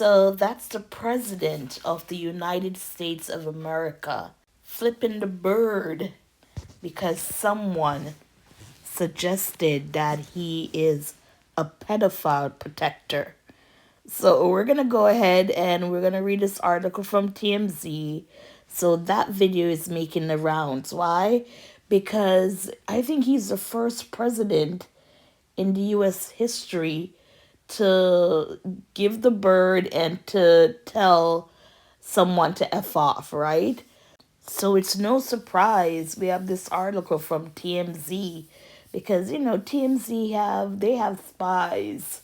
So that's the president of the United States of America flipping the bird because someone suggested that he is a pedophile protector. So we're going to go ahead and we're going to read this article from TMZ. So that video is making the rounds. Why? Because I think he's the first president in the U.S. history to give the bird and to tell someone to F off, right? So it's no surprise we have this article from TMZ because TMZ have spies,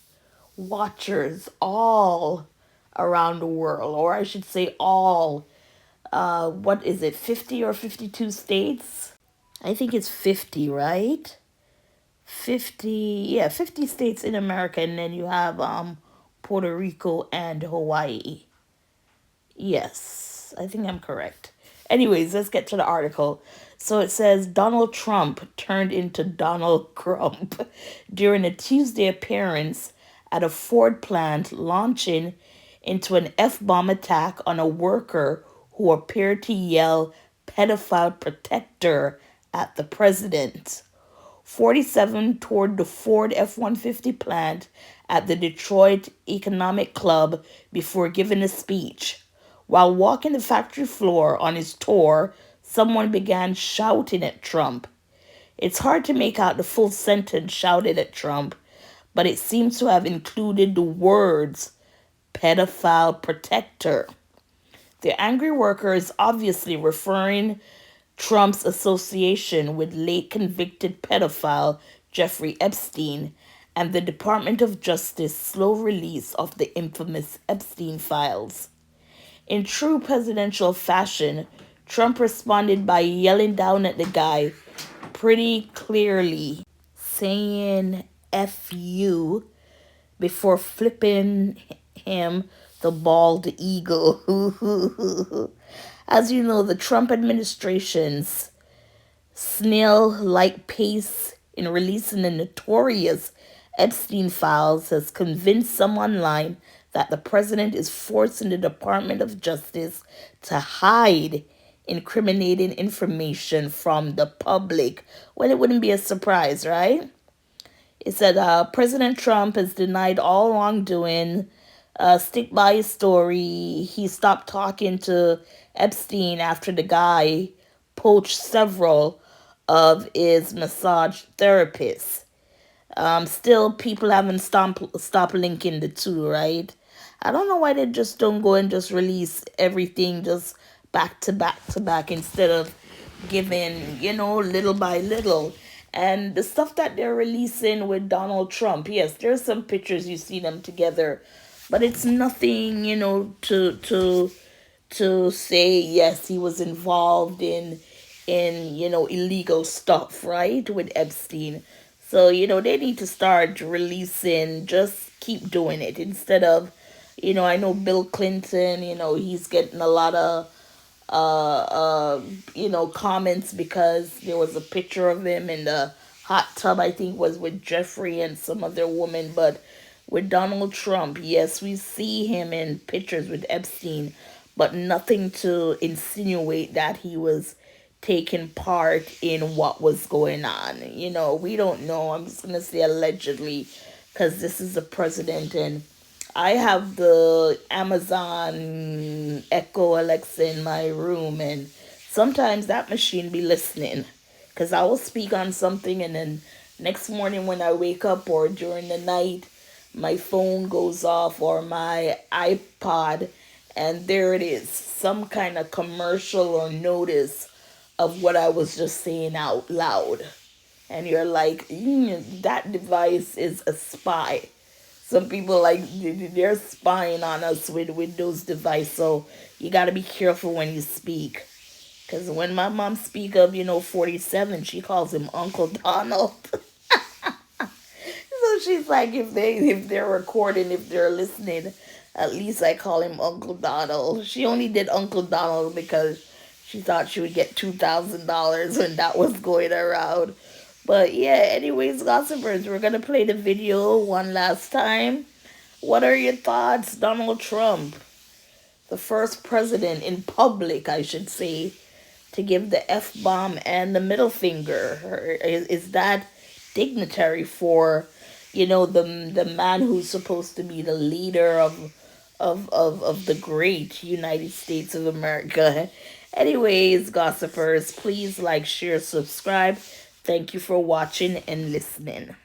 watchers all around the world, or I should say all what is it, 50 or 52 states? I think it's 50, right? 50, yeah, 50 states in America, and then you have Puerto Rico and Hawaii. Yes, I think I'm correct. Anyways, let's get to the article. So it says Donald Trump turned into Donald Crump during a Tuesday appearance at a Ford plant, launching into an F-bomb attack on a worker who appeared to yell pedophile protector at the president. 47 toured the Ford F-150 plant at the Detroit Economic Club before giving a speech. While walking the factory floor on his tour, someone began shouting at Trump. It's hard to make out the full sentence shouted at Trump, but it seems to have included the words pedophile protector. The angry worker is obviously referring Trump's association with late convicted pedophile Jeffrey Epstein and the Department of Justice's slow release of the infamous Epstein files. In true presidential fashion, Trump responded by yelling down at the guy pretty clearly, saying F you before flipping him the bald eagle. As you know, the Trump administration's snail-like pace in releasing the notorious Epstein files has convinced some online that the president is forcing the Department of Justice to hide incriminating information from the public. Well, it wouldn't be a surprise, right? It said President Trump has denied all wrongdoing, stick by his story. He stopped talking to Epstein after the guy poached several of his massage therapists. Still, people haven't stopped linking the two, right? I don't know why they just don't go and just release everything just back to back to back instead of giving, little by little. And the stuff that they're releasing with Donald Trump, yes, there's some pictures you see them together, but it's nothing, to say yes he was involved in illegal stuff, right, with Epstein. So they need to start releasing, just keep doing it instead of I know Bill Clinton, he's getting a lot of comments because there was a picture of him in the hot tub, I think was with Jeffrey and some other woman. But with Donald Trump, yes, we see him in pictures with Epstein, but nothing to insinuate that he was taking part in what was going on. We don't know. I'm just going to say allegedly because this is the president, and I have the Amazon Echo Alexa in my room, and sometimes that machine be listening because I will speak on something, and then next morning when I wake up or during the night, my phone goes off or my iPod, and there it is, some kind of commercial or notice of what I was just saying out loud. And you're like, that device is a spy. Some people, like, they're spying on us with those devices. So you got to be careful when you speak. Because when my mom speak of, 47, she calls him Uncle Donald. So she's like, if they're recording, if they're listening, at least I call him Uncle Donald. She only did Uncle Donald because she thought she would get $2,000 when that was going around. But yeah, anyways, gossipers, we're going to play the video one last time. What are your thoughts, Donald Trump, the first president in public, I should say, to give the F bomb and the middle finger? Is that dignitary for, the man who's supposed to be the leader of the great United States of America? Anyways, gossipers, please like, share, subscribe. Thank you for watching and listening.